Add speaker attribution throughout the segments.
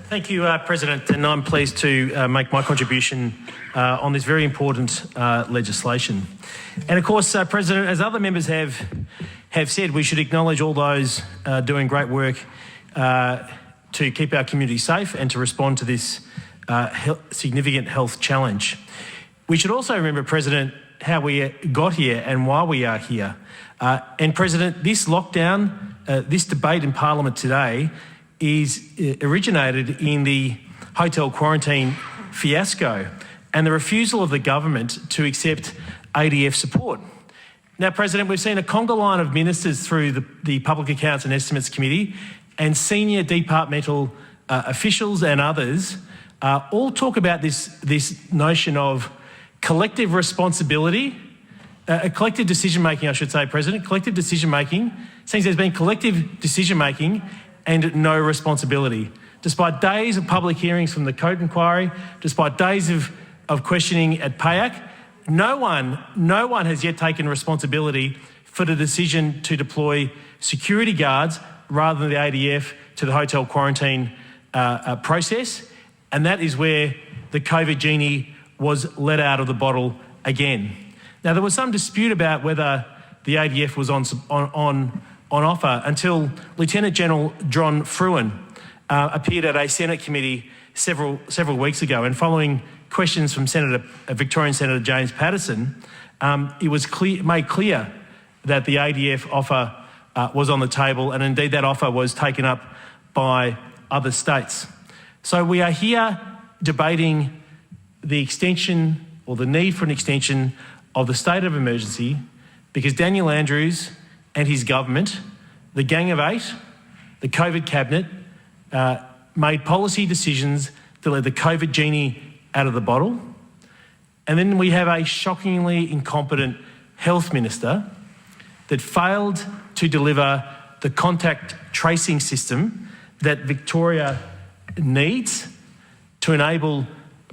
Speaker 1: Thank you, President, and I'm pleased to make my contribution on this very important legislation. And of course, President, as other members have said, we should acknowledge all those doing great work to keep our community safe and to respond to this significant health challenge. We should also remember, President, how we got here and why we are here. And President, this lockdown, this debate in Parliament today originated in the hotel quarantine fiasco and the refusal of the government to accept ADF support. Now, President, we've seen a conga line of ministers through the Public Accounts and Estimates Committee and senior departmental officials and others all talk about this notion of collective responsibility, collective decision-making, I should say, President, collective decision-making. Seems there's been collective decision-making and no responsibility. Despite days of public hearings from the Coate inquiry, despite days of questioning at PAYAC, no one has yet taken responsibility for the decision to deploy security guards rather than the ADF to the hotel quarantine process. And that is where the COVID genie was let out of the bottle again. Now, there was some dispute about whether the ADF was on offer until Lieutenant General John Fruin appeared at a Senate committee several weeks ago, and following questions from Victorian Senator James Patterson, it was made clear that the ADF offer was on the table, and indeed that offer was taken up by other states. So we are here debating the extension or the need for an extension of the state of emergency because Daniel Andrews and his government, the Gang of Eight, the COVID cabinet, made policy decisions that let the COVID genie out of the bottle. And then we have a shockingly incompetent health minister that failed to deliver the contact tracing system that Victoria needs to enable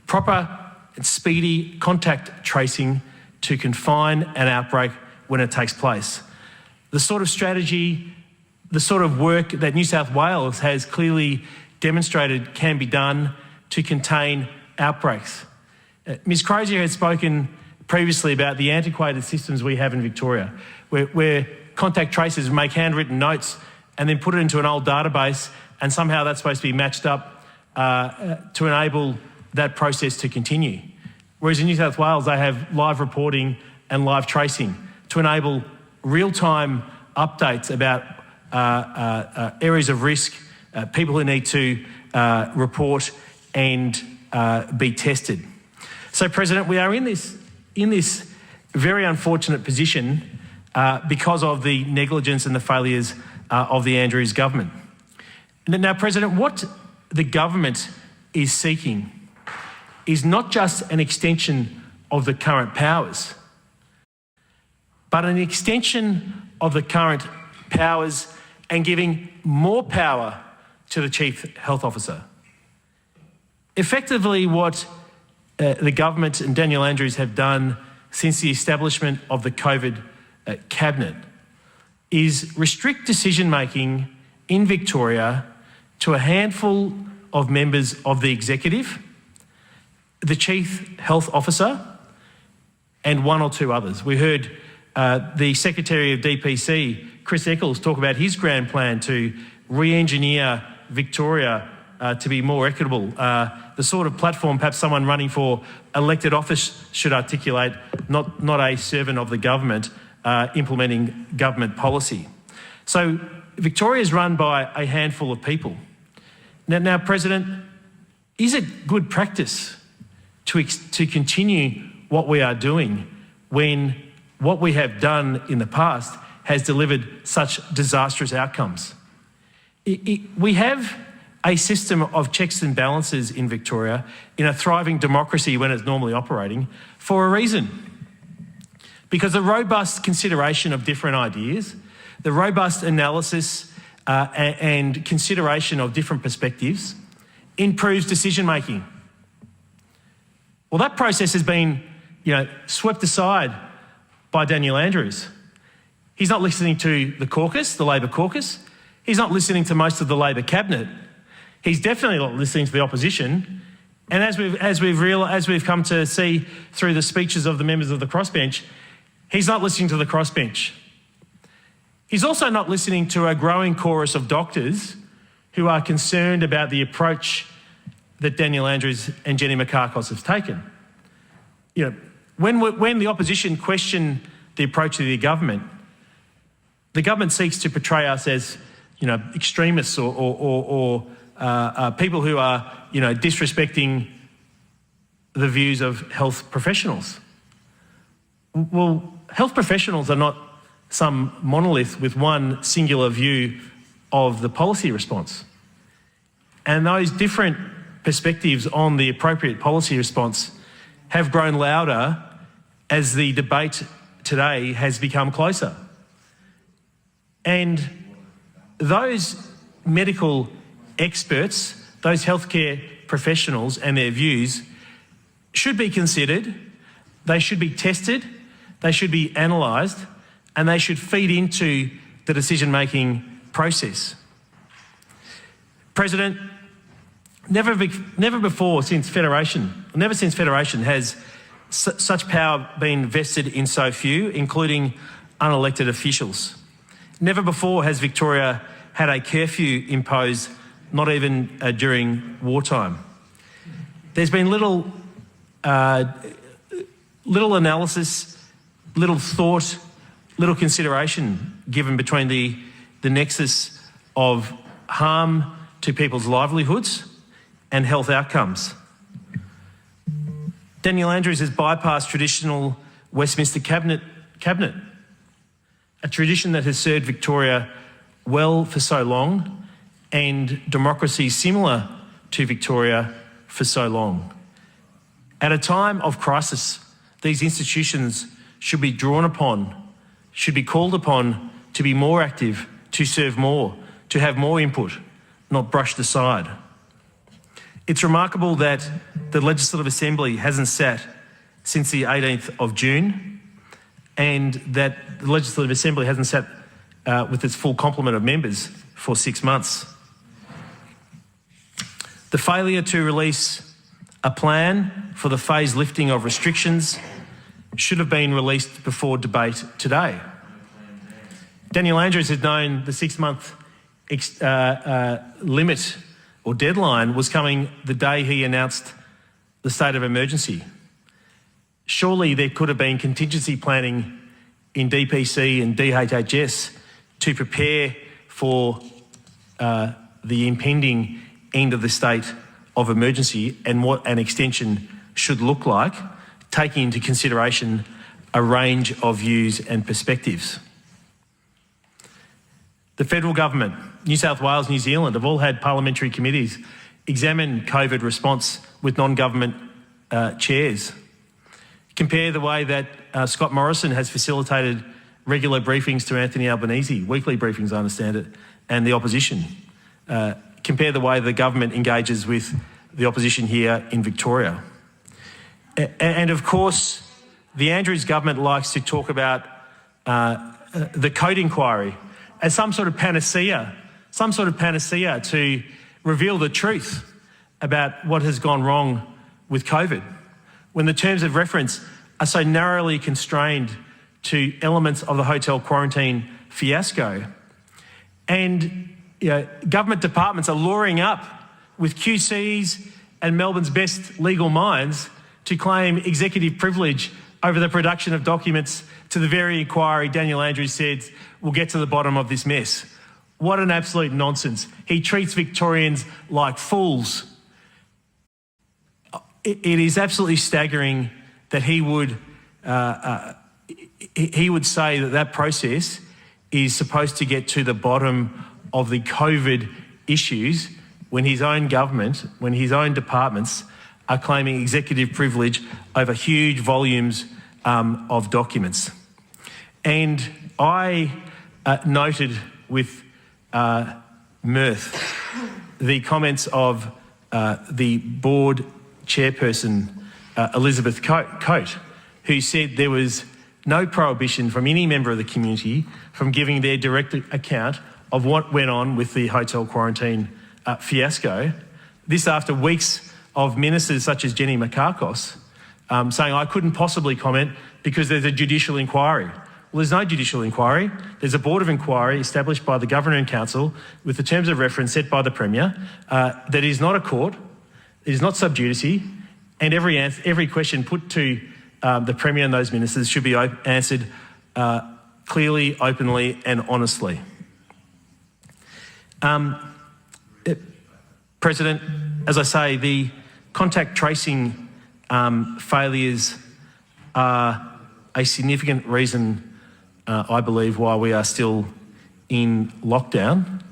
Speaker 1: proper and speedy contact tracing to confine an outbreak when it takes place. The sort of strategy, the sort of work that New South Wales has clearly demonstrated can be done to contain outbreaks. Ms Crozier had spoken previously about the antiquated systems we have in Victoria, where contact tracers make handwritten notes and then put it into an old database, and somehow that's supposed to be matched up to enable that process to continue. Whereas in New South Wales, they have live reporting and live tracing to enable real-time updates about areas of risk, people who need to report and be tested. So, President, we are in this very unfortunate position because of the negligence and the failures of the Andrews government. Now, President, what the government is seeking is not just an extension of the current powers, but an extension of the current powers and giving more power to the Chief Health Officer. Effectively, what the government and Daniel Andrews have done since the establishment of the COVID cabinet is restrict decision-making in Victoria to a handful of members of the executive, the Chief Health Officer, and one or two others. We heard the Secretary of DPC, Chris Eccles, talk about his grand plan to re-engineer Victoria to be more equitable. The sort of platform perhaps someone running for elected office should articulate, not a servant of the government implementing government policy. So Victoria is run by a handful of people. Now, President, is it good practice to continue what we are doing when what we have done in the past has delivered such disastrous outcomes? We have a system of checks and balances in Victoria in a thriving democracy when it's normally operating for a reason. Because the robust consideration of different ideas, the robust analysis and consideration of different perspectives improves decision-making. Well, that process has been, swept aside by Daniel Andrews. He's not listening to the caucus, the Labor caucus. He's not listening to most of the Labor cabinet. He's definitely not listening to the opposition. And as we've come to see through the speeches of the members of the crossbench, he's not listening to the crossbench. He's also not listening to a growing chorus of doctors who are concerned about the approach that Daniel Andrews and Jenny Mikakos have taken. You know, when the opposition question the approach of the government seeks to portray us as, you know, extremists or people who are, you know, disrespecting the views of health professionals. Well, health professionals are not some monolith with one singular view of the policy response. And those different perspectives on the appropriate policy response have grown louder as the debate today has become closer. And those medical experts, those healthcare professionals and their views should be considered, they should be tested, they should be analysed, and they should feed into the decision-making process. President, never since Federation has such power been vested in so few, including unelected officials. Never before has Victoria had a curfew imposed, not even during wartime. There's been little analysis, little thought, little consideration given between the nexus of harm to people's livelihoods and health outcomes. Daniel Andrews has bypassed traditional Westminster cabinet, a tradition that has served Victoria well for so long and democracy similar to Victoria for so long. At a time of crisis, these institutions should be drawn upon, should be called upon to be more active, to serve more, to have more input, not brushed aside. It's remarkable that the Legislative Assembly hasn't sat since the 18th of June and that the Legislative Assembly hasn't sat with its full complement of members for 6 months. The failure to release a plan for the phased lifting of restrictions should have been released before debate today. Daniel Andrews had known the 6-month limit or deadline was coming the day he announced the state of emergency. Surely there could have been contingency planning in DPC and DHHS to prepare for the impending end of the state of emergency and what an extension should look like, taking into consideration a range of views and perspectives. The federal government, New South Wales, New Zealand have all had parliamentary committees examine COVID response with non-government chairs. Compare the way that Scott Morrison has facilitated regular briefings to Anthony Albanese, weekly briefings I understand it, and the opposition. Compare the way the government engages with the opposition here in Victoria. And of course, the Andrews government likes to talk about the code inquiry as some sort of panacea to reveal the truth about what has gone wrong with COVID, when the terms of reference are so narrowly constrained to elements of the hotel quarantine fiasco. And government departments are luring up with QCs and Melbourne's best legal minds to claim executive privilege over the production of documents to the very inquiry Daniel Andrews said will get to the bottom of this mess. What an absolute nonsense. He treats Victorians like fools. It is absolutely staggering that he would say that process is supposed to get to the bottom of the COVID issues when his own government, when his own departments are claiming executive privilege over huge volumes of documents. And I noted with mirth the comments of the board chairperson, Elizabeth Coate, who said there was no prohibition from any member of the community from giving their direct account of what went on with the hotel quarantine fiasco. This after weeks of ministers such as Jenny Mikakos saying I couldn't possibly comment because there's a judicial inquiry. Well, there's no judicial inquiry. There's a board of inquiry established by the Governor and Council with the terms of reference set by the Premier that is not a court, it is not sub judice, and every question put to the Premier and those ministers should be answered clearly, openly and honestly. President, as I say, the contact tracing failures are a significant reason, I believe, why we are still in lockdown,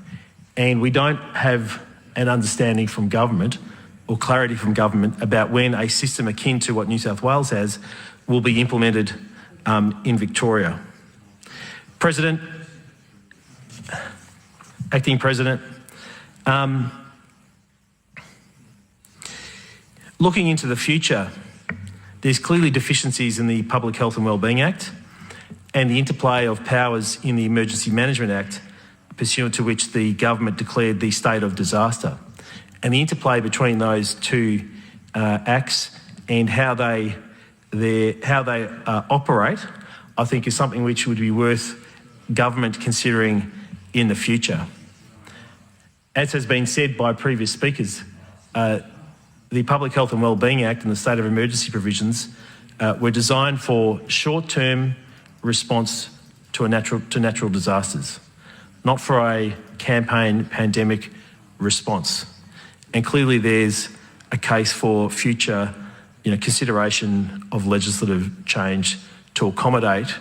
Speaker 1: and we don't have an understanding from government or clarity from government about when a system akin to what New South Wales has will be implemented in Victoria. President, Acting President, looking into the future, there's clearly deficiencies in the Public Health and Wellbeing Act and the interplay of powers in the Emergency Management Act, pursuant to which the government declared the state of disaster. And the interplay between those two acts and how they operate, I think, is something which would be worth government considering in the future. As has been said by previous speakers, the Public Health and Wellbeing Act and the state of emergency provisions were designed for short-term response to natural disasters, not for a campaign pandemic response. And clearly there's a case for future consideration of legislative change to accommodate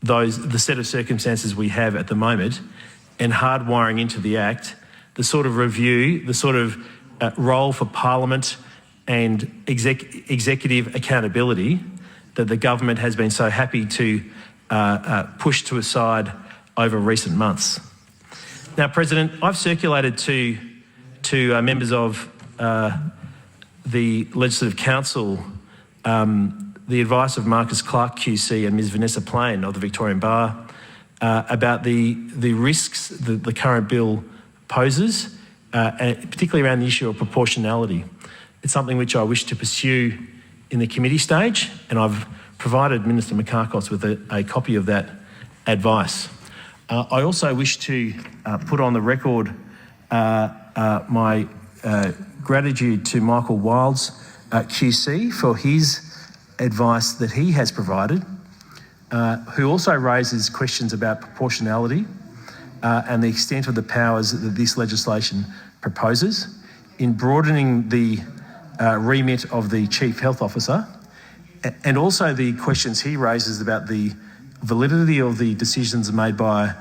Speaker 1: the set of circumstances we have at the moment, and hardwiring into the Act the sort of review, the sort of role for Parliament and executive accountability that the government has been so happy to push to a side over recent months. Now, President, I've circulated to members of the Legislative Council the advice of Marcus Clark QC and Ms Vanessa Plain of the Victorian Bar about the risks that the current bill poses, particularly around the issue of proportionality. It's something which I wish to pursue in the committee stage, and I've provided Minister Mikakos with a copy of that advice. I also wish to put on the record my gratitude to Michael Wilds QC for his advice that he has provided, who also raises questions about proportionality and the extent of the powers that this legislation proposes in broadening the remit of the Chief Health Officer, and also the questions he raises about the validity of the decisions made by,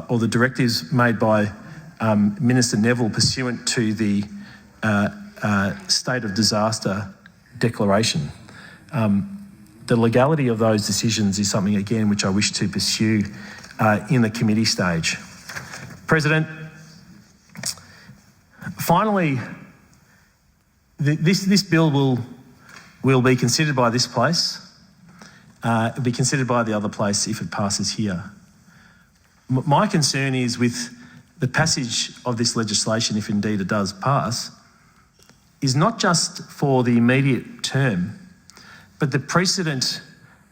Speaker 1: or the directives made by Minister Neville pursuant to the state of disaster declaration. The legality of those decisions is something, again, which I wish to pursue in the committee stage. President, finally, this bill will be considered by this place. It'll be considered by the other place if it passes here. My concern is with the passage of this legislation, if indeed it does pass, is not just for the immediate term, but the precedent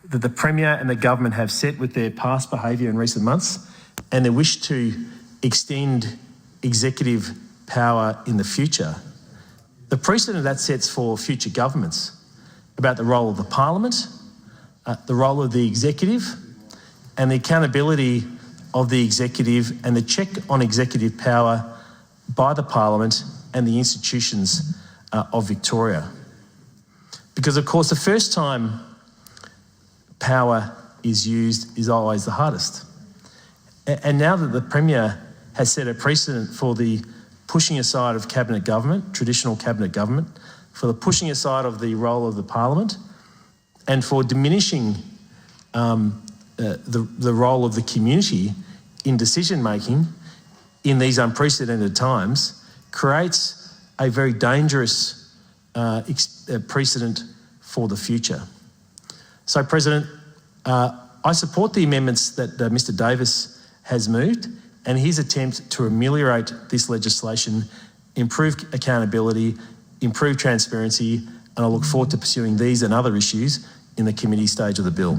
Speaker 1: that the Premier and the government have set with their past behaviour in recent months and their wish to extend executive power in the future. The precedent that sets for future governments about the role of the Parliament, the role of the executive, and the accountability of the executive and the check on executive power by the Parliament and the institutions of Victoria. Because, of course, the first time power is used is always the hardest. And now that the Premier has set a precedent for the pushing aside of cabinet government, traditional cabinet government, for the pushing aside of the role of the Parliament, and for diminishing the role of the community in decision-making in these unprecedented times, creates a very dangerous precedent for the future. So, President, I support the amendments that Mr Davis has moved, and his attempt to ameliorate this legislation, improve accountability, improve transparency, and I look forward to pursuing these and other issues in the committee stage of the bill.